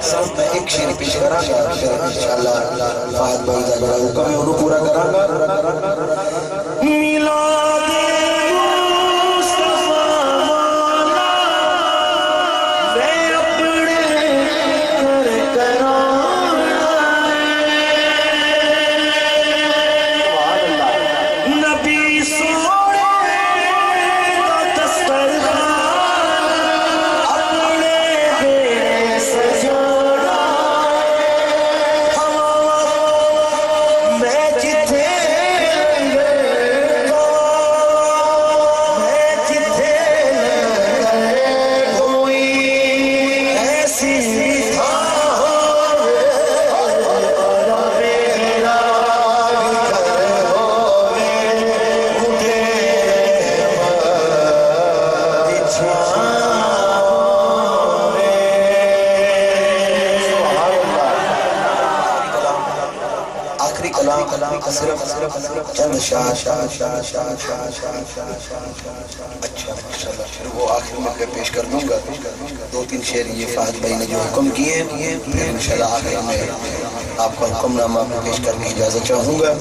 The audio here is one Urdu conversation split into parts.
صرف میں ایک شیر پیش کرا گا انشاءاللہ فہد بھائی دا بڑا حکم ہے انہوں پورا کرا گا میلاد مصطفیٰ مولا میں اپنے گھر کرانا نبی سونے کا دسترخوان اپنے دینے سجانا میں جتھے کوئی ایسی آخری کلام صرف چند شاہ اچھا پھر وہ آخر میں پیش کر دوں گا دو تین شعر یہ فہد بھائی نے جو حکم کیے پھر انشاءاللہ آخر میں آپ کا حکم نامہ پیش کر کے اجازت چاہوں گا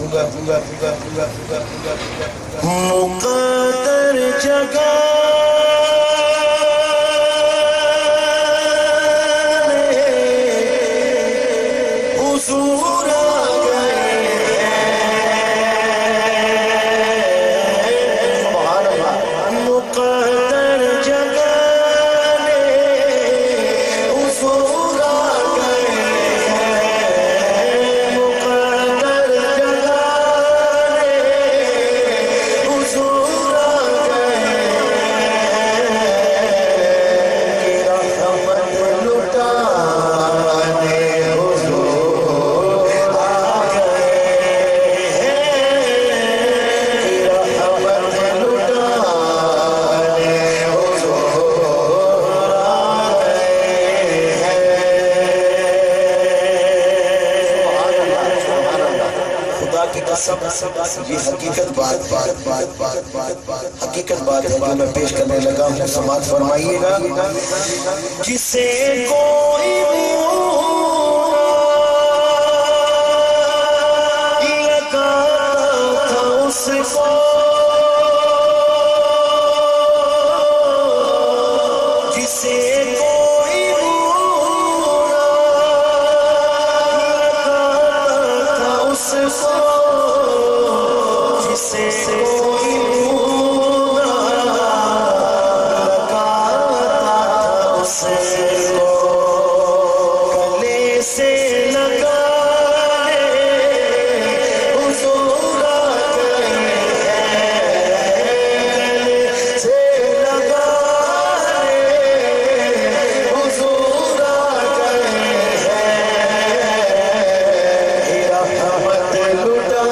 مقدر جگہ حضور یہ حقیقت بات ہے جو میں پیش کرنے لگا ہوں سماعت فرمائیے گا جسے کوئی لگا تھا اس کو جسے کوئی لگا تھا اس کو جسے کوئی لگا اس کو گلے سے لگا حضور گلے سے لگا حضور رحمت لٹا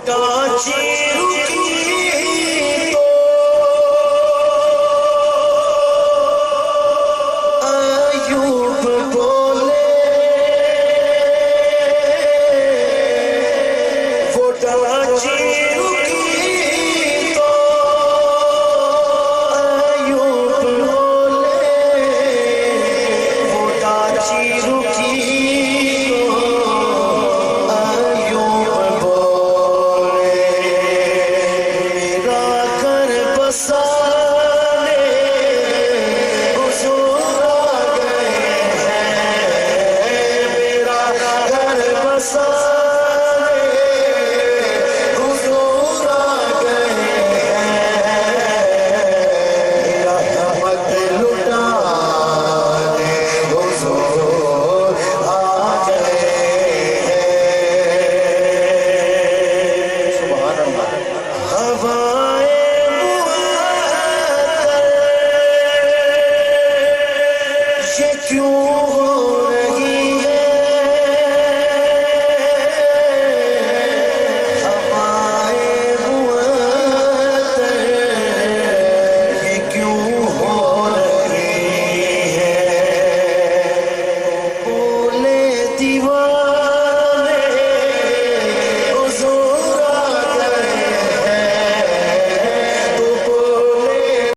ڈانچی رکی